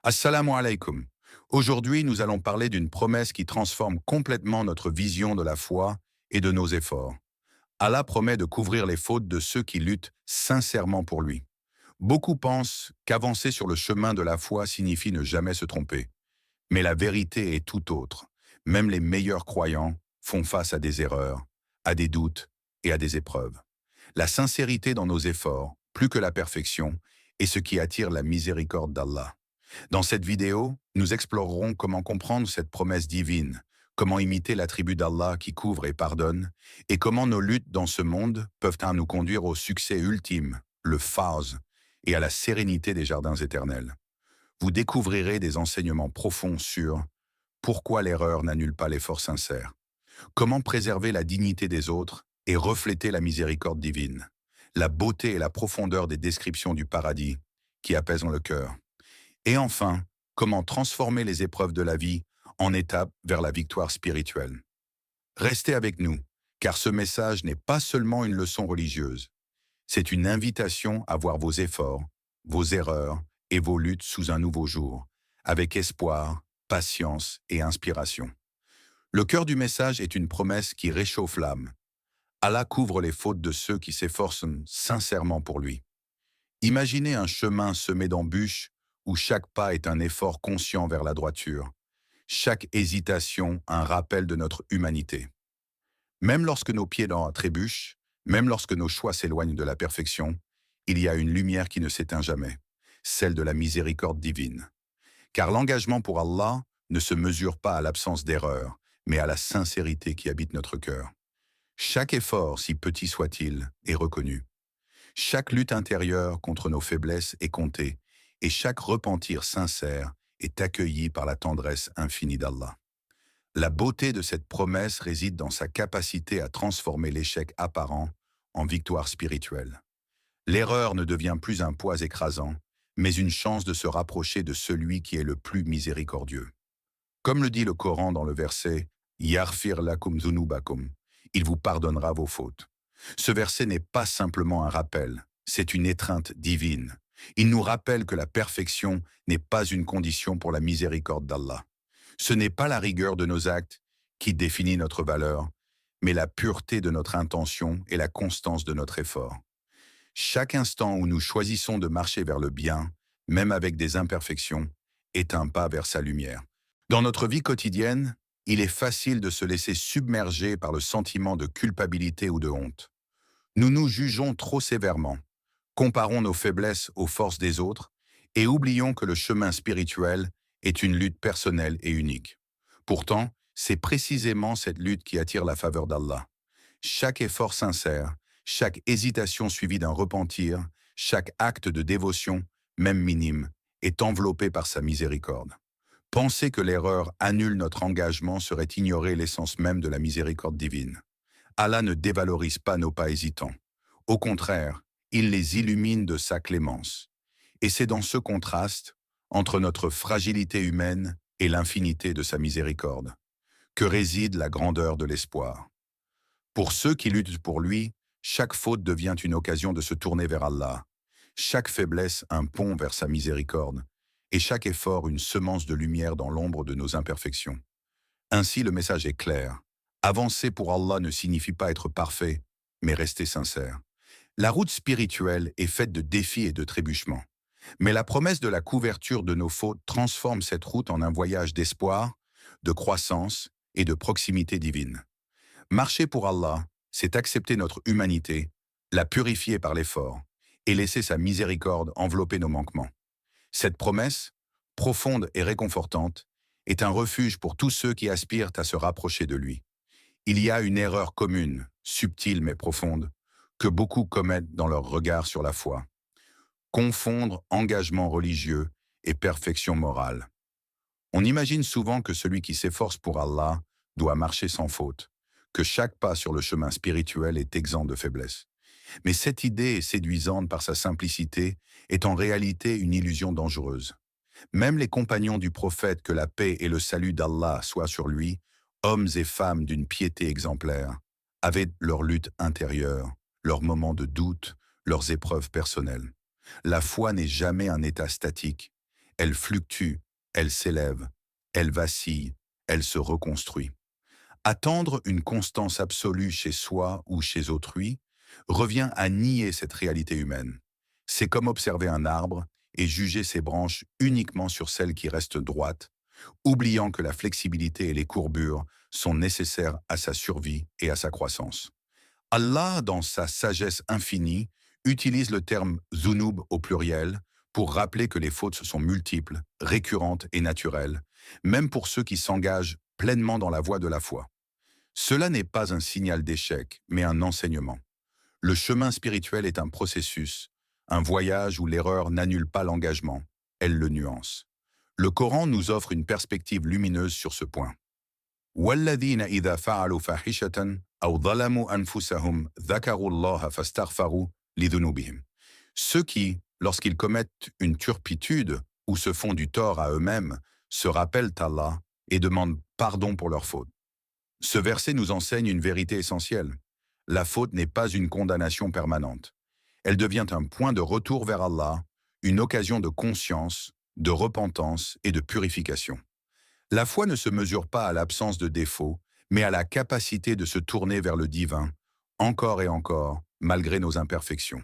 Assalamu alaikum. Aujourd'hui, nous allons parler d'une promesse qui transforme complètement notre vision de la foi et de nos efforts. Allah promet de couvrir les fautes de ceux qui luttent sincèrement pour lui. Beaucoup pensent qu'avancer sur le chemin de la foi signifie ne jamais se tromper. Mais la vérité est tout autre. Même les meilleurs croyants font face à des erreurs, à des doutes et à des épreuves. La sincérité dans nos efforts, plus que la perfection, est ce qui attire la miséricorde d'Allah. Dans cette vidéo, nous explorerons comment comprendre cette promesse divine, comment imiter l'attribut d'Allah qui couvre et pardonne, et comment nos luttes dans ce monde peuvent nous conduire au succès ultime, le Fawz, et à la sérénité des jardins éternels. Vous découvrirez des enseignements profonds sur pourquoi l'erreur n'annule pas l'effort sincère, comment préserver la dignité des autres et refléter la miséricorde divine, la beauté et la profondeur des descriptions du paradis qui apaisent le cœur. Et enfin, comment transformer les épreuves de la vie en étapes vers la victoire spirituelle. Restez avec nous, car ce message n'est pas seulement une leçon religieuse. C'est une invitation à voir vos efforts, vos erreurs et vos luttes sous un nouveau jour, avec espoir, patience et inspiration. Le cœur du message est une promesse qui réchauffe l'âme. Allah couvre les fautes de ceux qui s'efforcent sincèrement pour lui. Imaginez un chemin semé d'embûches où chaque pas est un effort conscient vers la droiture, chaque hésitation un rappel de notre humanité. Même lorsque nos pieds trébuchent, même lorsque nos choix s'éloignent de la perfection, il y a une lumière qui ne s'éteint jamais, celle de la miséricorde divine. Car l'engagement pour Allah ne se mesure pas à l'absence d'erreur, mais à la sincérité qui habite notre cœur. Chaque effort, si petit soit-il, est reconnu. Chaque lutte intérieure contre nos faiblesses est comptée, et chaque repentir sincère est accueilli par la tendresse infinie d'Allah. La beauté de cette promesse réside dans sa capacité à transformer l'échec apparent en victoire spirituelle. L'erreur ne devient plus un poids écrasant, mais une chance de se rapprocher de celui qui est le plus miséricordieux. Comme le dit le Coran dans le verset « Yaghfir lakum dhunubakum », il vous pardonnera vos fautes. Ce verset n'est pas simplement un rappel, c'est une étreinte divine. Il nous rappelle que la perfection n'est pas une condition pour la miséricorde d'Allah. Ce n'est pas la rigueur de nos actes qui définit notre valeur, mais la pureté de notre intention et la constance de notre effort. Chaque instant où nous choisissons de marcher vers le bien, même avec des imperfections, est un pas vers sa lumière. Dans notre vie quotidienne, il est facile de se laisser submerger par le sentiment de culpabilité ou de honte. Nous nous jugeons trop sévèrement, comparons nos faiblesses aux forces des autres et oublions que le chemin spirituel est une lutte personnelle et unique. Pourtant, c'est précisément cette lutte qui attire la faveur d'Allah. Chaque effort sincère, chaque hésitation suivie d'un repentir, chaque acte de dévotion, même minime, est enveloppé par sa miséricorde. Penser que l'erreur annule notre engagement serait ignorer l'essence même de la miséricorde divine. Allah ne dévalorise pas nos pas hésitants. Au contraire, il les illumine de sa clémence. Et c'est dans ce contraste, entre notre fragilité humaine et l'infinité de sa miséricorde, que réside la grandeur de l'espoir. Pour ceux qui luttent pour lui, chaque faute devient une occasion de se tourner vers Allah, chaque faiblesse un pont vers sa miséricorde, et chaque effort une semence de lumière dans l'ombre de nos imperfections. Ainsi le message est clair. Avancer pour Allah ne signifie pas être parfait, mais rester sincère. La route spirituelle est faite de défis et de trébuchements. Mais la promesse de la couverture de nos fautes transforme cette route en un voyage d'espoir, de croissance et de proximité divine. Marcher pour Allah, c'est accepter notre humanité, la purifier par l'effort, et laisser sa miséricorde envelopper nos manquements. Cette promesse, profonde et réconfortante, est un refuge pour tous ceux qui aspirent à se rapprocher de lui. Il y a une erreur commune, subtile mais profonde, que beaucoup commettent dans leur regard sur la foi. Confondre engagement religieux et perfection morale. On imagine souvent que celui qui s'efforce pour Allah doit marcher sans faute, que chaque pas sur le chemin spirituel est exempt de faiblesse. Mais cette idée, séduisante par sa simplicité, est en réalité une illusion dangereuse. Même les compagnons du prophète, que la paix et le salut d'Allah soient sur lui, hommes et femmes d'une piété exemplaire, avaient leur lutte intérieure, leurs moments de doute, leurs épreuves personnelles. La foi n'est jamais un état statique. Elle fluctue, elle s'élève, elle vacille, elle se reconstruit. Attendre une constance absolue chez soi ou chez autrui revient à nier cette réalité humaine. C'est comme observer un arbre et juger ses branches uniquement sur celles qui restent droites, oubliant que la flexibilité et les courbures sont nécessaires à sa survie et à sa croissance. Allah, dans sa sagesse infinie, utilise le terme zunub au pluriel pour rappeler que les fautes sont multiples, récurrentes et naturelles, même pour ceux qui s'engagent pleinement dans la voie de la foi. Cela n'est pas un signal d'échec, mais un enseignement. Le chemin spirituel est un processus, un voyage où l'erreur n'annule pas l'engagement, elle le nuance. Le Coran nous offre une perspective lumineuse sur ce point. وَالَّذِينَ إِذَا فَعَلُوا فَاحِشَةً أَوْ ظَلَمُوا أَنفُسَهُمْ ذَكَرُوا اللَّهَ فَاسْتَغْفَرُوا لِذُنُوبِهِمْ. Ceux qui, lorsqu'ils commettent une turpitude ou se font du tort à eux-mêmes, se rappellent Allah et demandent pardon pour leurs fautes. Ce verset nous enseigne une vérité essentielle. La faute n'est pas une condamnation permanente. Elle devient un point de retour vers Allah, une occasion de conscience, de repentance et de purification. La foi ne se mesure pas à l'absence de défauts, mais à la capacité de se tourner vers le divin, encore et encore, malgré nos imperfections.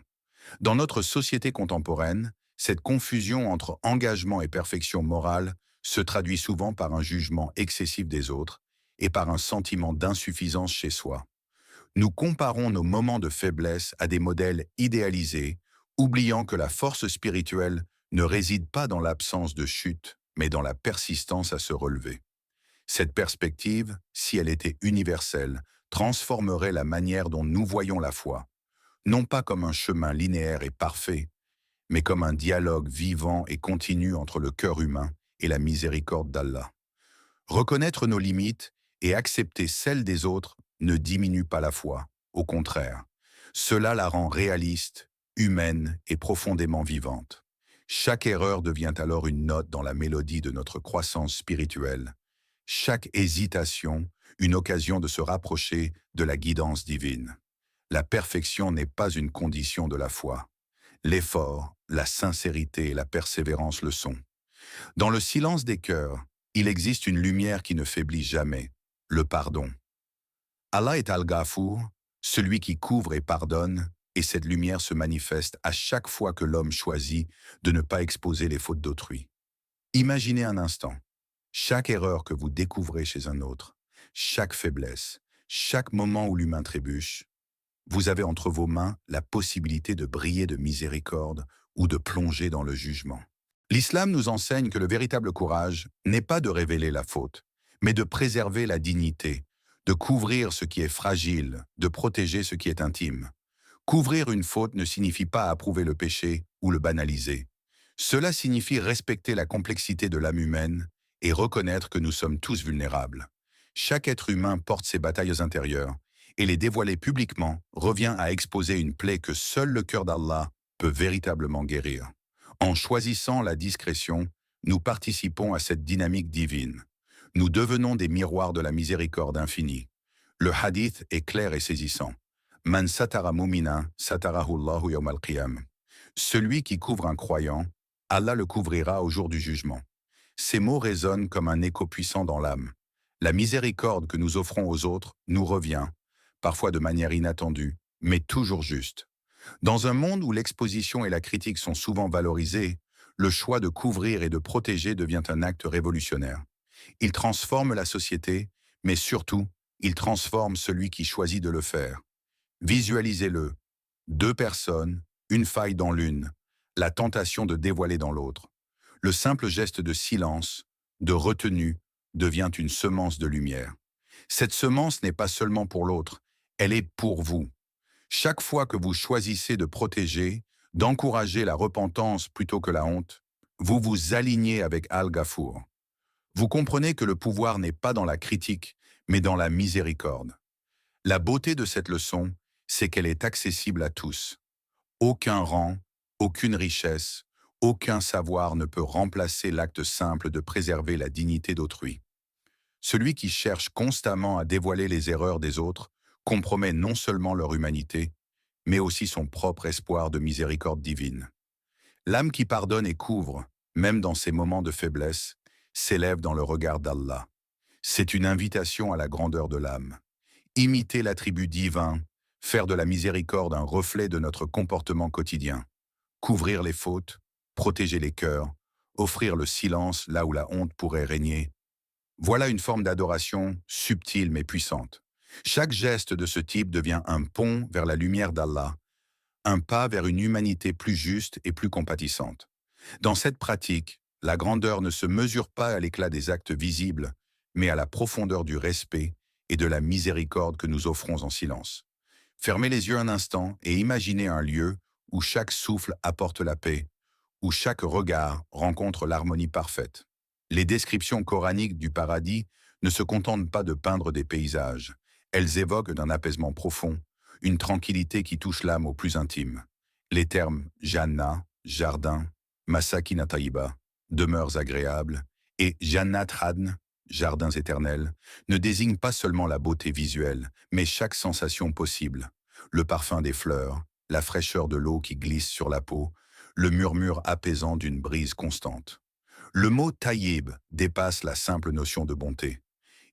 Dans notre société contemporaine, cette confusion entre engagement et perfection morale se traduit souvent par un jugement excessif des autres et par un sentiment d'insuffisance chez soi. Nous comparons nos moments de faiblesse à des modèles idéalisés, oubliant que la force spirituelle ne réside pas dans l'absence de chute, mais dans la persistance à se relever. Cette perspective, si elle était universelle, transformerait la manière dont nous voyons la foi, non pas comme un chemin linéaire et parfait, mais comme un dialogue vivant et continu entre le cœur humain et la miséricorde d'Allah. Reconnaître nos limites et accepter celles des autres ne diminue pas la foi, au contraire. Cela la rend réaliste, humaine et profondément vivante. Chaque erreur devient alors une note dans la mélodie de notre croissance spirituelle. Chaque hésitation, une occasion de se rapprocher de la guidance divine. La perfection n'est pas une condition de la foi. L'effort, la sincérité et la persévérance le sont. Dans le silence des cœurs, il existe une lumière qui ne faiblit jamais, le pardon. Allah est Al-Ghafour, celui qui couvre et pardonne, et cette lumière se manifeste à chaque fois que l'homme choisit de ne pas exposer les fautes d'autrui. Imaginez un instant, chaque erreur que vous découvrez chez un autre, chaque faiblesse, chaque moment où l'humain trébuche, vous avez entre vos mains la possibilité de briller de miséricorde ou de plonger dans le jugement. L'islam nous enseigne que le véritable courage n'est pas de révéler la faute, mais de préserver la dignité, de couvrir ce qui est fragile, de protéger ce qui est intime. Couvrir une faute ne signifie pas approuver le péché ou le banaliser. Cela signifie respecter la complexité de l'âme humaine et reconnaître que nous sommes tous vulnérables. Chaque être humain porte ses batailles intérieures, et les dévoiler publiquement revient à exposer une plaie que seul le cœur d'Allah peut véritablement guérir. En choisissant la discrétion, nous participons à cette dynamique divine. Nous devenons des miroirs de la miséricorde infinie. Le hadith est clair et saisissant. Man satara mu'mina satarahu Allahu yawm al-qiyam. Celui qui couvre un croyant, Allah le couvrira au jour du jugement. Ces mots résonnent comme un écho puissant dans l'âme. La miséricorde que nous offrons aux autres nous revient, parfois de manière inattendue, mais toujours juste. Dans un monde où l'exposition et la critique sont souvent valorisées, le choix de couvrir et de protéger devient un acte révolutionnaire. Il transforme la société, mais surtout, il transforme celui qui choisit de le faire. Visualisez-le. Deux personnes, une faille dans l'une, la tentation de dévoiler dans l'autre. Le simple geste de silence, de retenue, devient une semence de lumière. Cette semence n'est pas seulement pour l'autre, elle est pour vous. Chaque fois que vous choisissez de protéger, d'encourager la repentance plutôt que la honte, vous vous alignez avec Al-Ghafour. Vous comprenez que le pouvoir n'est pas dans la critique, mais dans la miséricorde. La beauté de cette leçon, c'est qu'elle est accessible à tous. Aucun rang, aucune richesse, aucun savoir ne peut remplacer l'acte simple de préserver la dignité d'autrui. Celui qui cherche constamment à dévoiler les erreurs des autres compromet non seulement leur humanité, mais aussi son propre espoir de miséricorde divine. L'âme qui pardonne et couvre même dans ces moments de faiblesse, s'élève dans le regard d'Allah. C'est une invitation à la grandeur de l'âme. Imiter l'attribut divin, faire de la miséricorde un reflet de notre comportement quotidien. Couvrir les fautes, protéger les cœurs, offrir le silence là où la honte pourrait régner. Voilà une forme d'adoration subtile mais puissante. Chaque geste de ce type devient un pont vers la lumière d'Allah, un pas vers une humanité plus juste et plus compatissante. Dans cette pratique, la grandeur ne se mesure pas à l'éclat des actes visibles, mais à la profondeur du respect et de la miséricorde que nous offrons en silence. Fermez les yeux un instant et imaginez un lieu où chaque souffle apporte la paix, où chaque regard rencontre l'harmonie parfaite. Les descriptions coraniques du paradis ne se contentent pas de peindre des paysages. Elles évoquent d'un apaisement profond, une tranquillité qui touche l'âme au plus intime. Les termes Jannah, jardin, Masakina Taïba, demeures agréables, et Jannat Adn, jardins éternels, ne désignent pas seulement la beauté visuelle, mais chaque sensation possible. Le parfum des fleurs, la fraîcheur de l'eau qui glisse sur la peau, le murmure apaisant d'une brise constante. Le mot taïb dépasse la simple notion de bonté.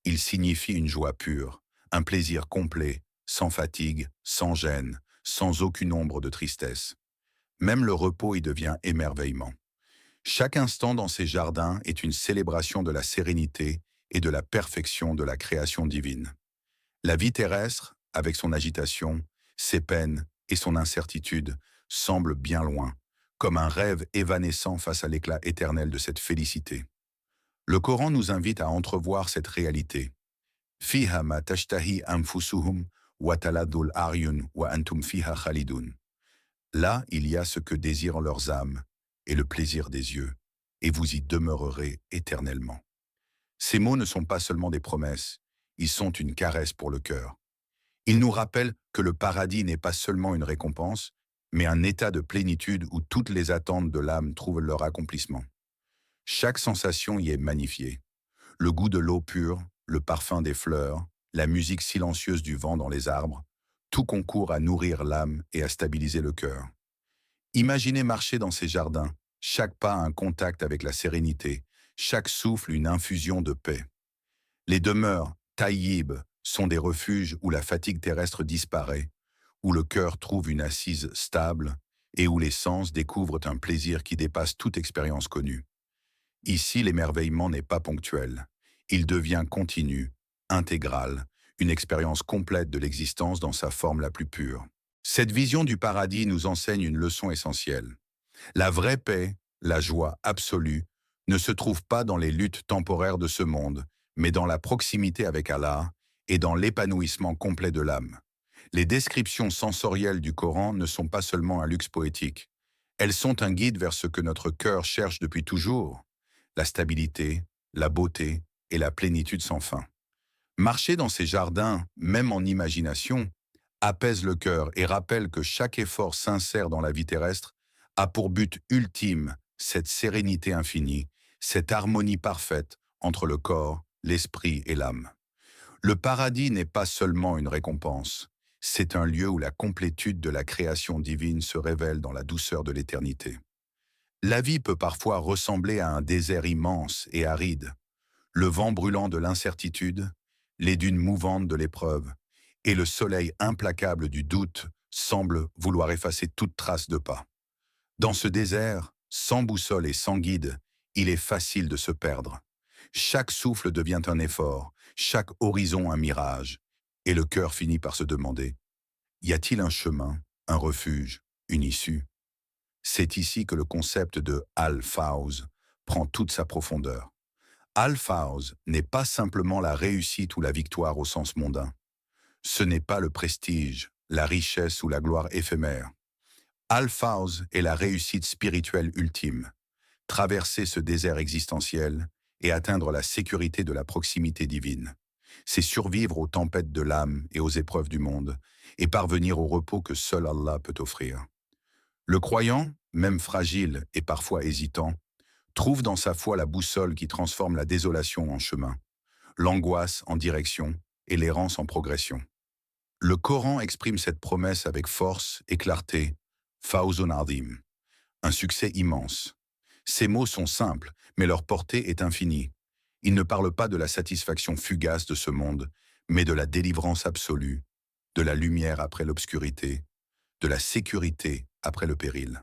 Il signifie une joie pure, un plaisir complet, sans fatigue, sans gêne, sans aucune ombre de tristesse. Même le repos y devient émerveillement. Chaque instant dans ces jardins est une célébration de la sérénité et de la perfection de la création divine. La vie terrestre, avec son agitation, ses peines et son incertitude, semble bien loin, comme un rêve évanescent face à l'éclat éternel de cette félicité. Le Coran nous invite à entrevoir cette réalité. Fiha ma tashtahi anfusuhum wa taladul aryun wa antum fiha khalidun. Là, il y a ce que désirent leurs âmes et le plaisir des yeux, et vous y demeurerez éternellement. Ces mots ne sont pas seulement des promesses, ils sont une caresse pour le cœur. Ils nous rappellent que le paradis n'est pas seulement une récompense, mais un état de plénitude où toutes les attentes de l'âme trouvent leur accomplissement. Chaque sensation y est magnifiée. Le goût de l'eau pure, le parfum des fleurs, la musique silencieuse du vent dans les arbres, tout concourt à nourrir l'âme et à stabiliser le cœur. Imaginez marcher dans ces jardins, chaque pas un contact avec la sérénité, chaque souffle une infusion de paix. Les demeures, taïb, sont des refuges où la fatigue terrestre disparaît, où le cœur trouve une assise stable et où les sens découvrent un plaisir qui dépasse toute expérience connue. Ici, l'émerveillement n'est pas ponctuel. Il devient continu, intégral, une expérience complète de l'existence dans sa forme la plus pure. Cette vision du paradis nous enseigne une leçon essentielle. La vraie paix, la joie absolue, ne se trouve pas dans les luttes temporaires de ce monde, mais dans la proximité avec Allah et dans l'épanouissement complet de l'âme. Les descriptions sensorielles du Coran ne sont pas seulement un luxe poétique. Elles sont un guide vers ce que notre cœur cherche depuis toujours, la stabilité, la beauté et la plénitude sans fin. Marcher dans ces jardins, même en imagination, apaise le cœur et rappelle que chaque effort sincère dans la vie terrestre a pour but ultime cette sérénité infinie, cette harmonie parfaite entre le corps, l'esprit et l'âme. Le paradis n'est pas seulement une récompense, c'est un lieu où la complétude de la création divine se révèle dans la douceur de l'éternité. La vie peut parfois ressembler à un désert immense et aride, le vent brûlant de l'incertitude, les dunes mouvantes de l'épreuve, et le soleil implacable du doute semble vouloir effacer toute trace de pas. Dans ce désert, sans boussole et sans guide, il est facile de se perdre. Chaque souffle devient un effort, chaque horizon un mirage, et le cœur finit par se demander, y a-t-il un chemin, un refuge, une issue? C'est ici que le concept de Al-Fawz prend toute sa profondeur. Al-Fawz n'est pas simplement la réussite ou la victoire au sens mondain. Ce n'est pas le prestige, la richesse ou la gloire éphémère. Al-Fawz est la réussite spirituelle ultime. Traverser ce désert existentiel et atteindre la sécurité de la proximité divine. C'est survivre aux tempêtes de l'âme et aux épreuves du monde, et parvenir au repos que seul Allah peut offrir. Le croyant, même fragile et parfois hésitant, trouve dans sa foi la boussole qui transforme la désolation en chemin, l'angoisse en direction et l'errance en progression. Le Coran exprime cette promesse avec force et clarté, Fawzun Azim, un succès immense. Ces mots sont simples, mais leur portée est infinie. Ils ne parlent pas de la satisfaction fugace de ce monde, mais de la délivrance absolue, de la lumière après l'obscurité, de la sécurité après le péril.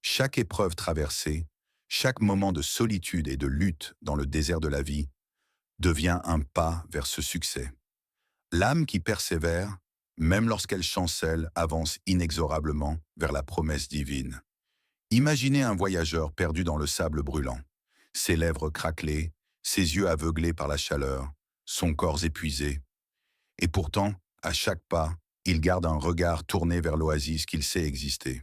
Chaque épreuve traversée, chaque moment de solitude et de lutte dans le désert de la vie devient un pas vers ce succès. L'âme qui persévère, même lorsqu'elle chancelle, avance inexorablement vers la promesse divine. Imaginez un voyageur perdu dans le sable brûlant, ses lèvres craquelées, ses yeux aveuglés par la chaleur, son corps épuisé. Et pourtant, à chaque pas, il garde un regard tourné vers l'oasis qu'il sait exister.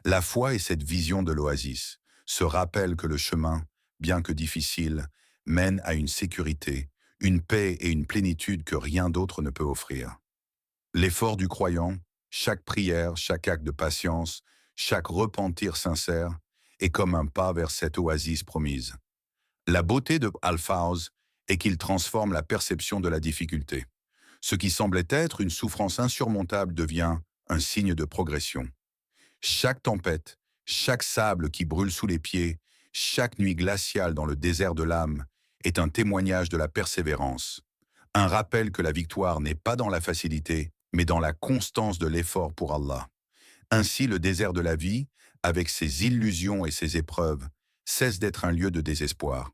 La foi est cette vision de l'oasis, ce rappel que le chemin, bien que difficile, mène à une sécurité, une paix et une plénitude que rien d'autre ne peut offrir. L'effort du croyant, chaque prière, chaque acte de patience, chaque repentir sincère, est comme un pas vers cette oasis promise. La beauté de Al-Fawz est qu'il transforme la perception de la difficulté. Ce qui semblait être une souffrance insurmontable devient un signe de progression. Chaque tempête, chaque sable qui brûle sous les pieds, chaque nuit glaciale dans le désert de l'âme est un témoignage de la persévérance. Un rappel que la victoire n'est pas dans la facilité, mais dans la constance de l'effort pour Allah. Ainsi, le désert de la vie, avec ses illusions et ses épreuves, cesse d'être un lieu de désespoir.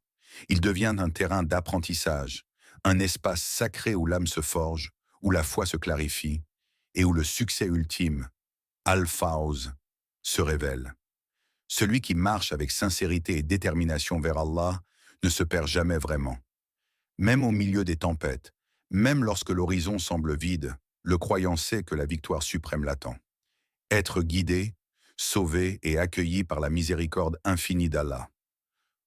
Il devient un terrain d'apprentissage, un espace sacré où l'âme se forge, où la foi se clarifie, et où le succès ultime, Al-Fawz, se révèle. Celui qui marche avec sincérité et détermination vers Allah ne se perd jamais vraiment. Même au milieu des tempêtes, même lorsque l'horizon semble vide, le croyant sait que la victoire suprême l'attend. Être guidé, sauvé et accueilli par la miséricorde infinie d'Allah.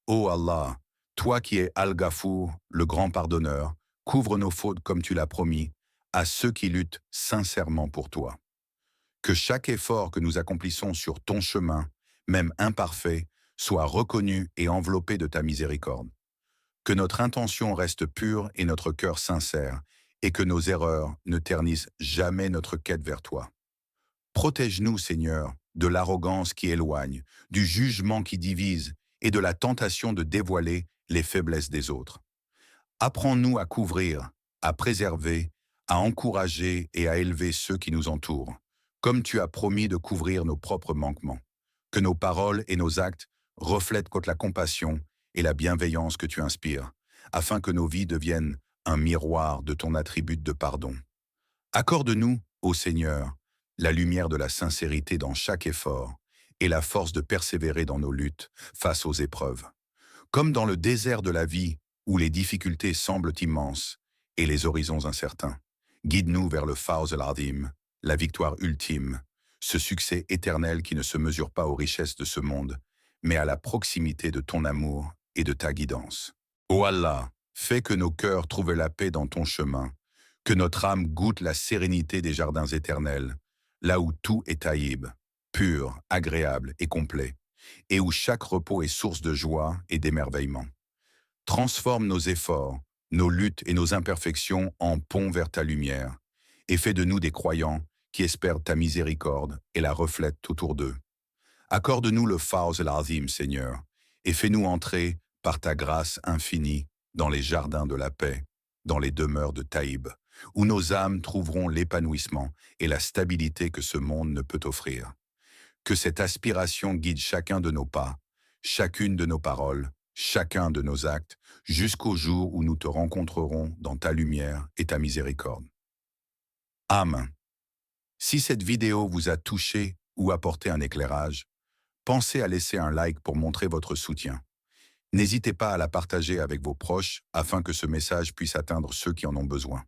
Ô Allah, toi qui es Al-Ghafour, le grand pardonneur, couvre nos fautes comme tu l'as promis, à ceux qui luttent sincèrement pour toi. Que chaque effort que nous accomplissons sur ton chemin, même imparfait, soit reconnu et enveloppé de ta miséricorde. Que notre intention reste pure et notre cœur sincère, et que nos erreurs ne ternissent jamais notre quête vers toi. Protège-nous, Seigneur, de l'arrogance qui éloigne, du jugement qui divise et de la tentation de dévoiler les faiblesses des autres. Apprends-nous à couvrir, à préserver, à encourager et à élever ceux qui nous entourent, comme tu as promis de couvrir nos propres manquements. Que nos paroles et nos actes reflètent la compassion et la bienveillance que tu inspires, afin que nos vies deviennent un miroir de ton attribut de pardon. Accorde-nous, ô Seigneur, la lumière de la sincérité dans chaque effort et la force de persévérer dans nos luttes face aux épreuves. Comme dans le désert de la vie où les difficultés semblent immenses et les horizons incertains, guide-nous vers le Fawz al-Azim, la victoire ultime, ce succès éternel qui ne se mesure pas aux richesses de ce monde, mais à la proximité de ton amour et de ta guidance. Ô Allah, fais que nos cœurs trouvent la paix dans ton chemin, que notre âme goûte la sérénité des jardins éternels, là où tout est taïb, pur, agréable et complet, et où chaque repos est source de joie et d'émerveillement. Transforme nos efforts, nos luttes et nos imperfections en ponts vers ta lumière, et fais de nous des croyants qui espèrent ta miséricorde et la reflètent autour d'eux. Accorde-nous le Fawz al-Azim, Seigneur, et fais-nous entrer, par ta grâce infinie, dans les jardins de la paix, dans les demeures de Taïb, où nos âmes trouveront l'épanouissement et la stabilité que ce monde ne peut offrir. Que cette aspiration guide chacun de nos pas, chacune de nos paroles, chacun de nos actes, jusqu'au jour où nous te rencontrerons dans ta lumière et ta miséricorde. Amen. Si cette vidéo vous a touché ou apporté un éclairage, pensez à laisser un like pour montrer votre soutien. N'hésitez pas à la partager avec vos proches afin que ce message puisse atteindre ceux qui en ont besoin.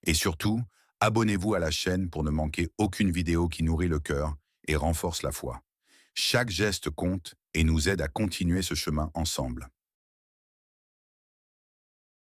Et surtout, abonnez-vous à la chaîne pour ne manquer aucune vidéo qui nourrit le cœur et renforce la foi. Chaque geste compte et nous aide à continuer ce chemin ensemble.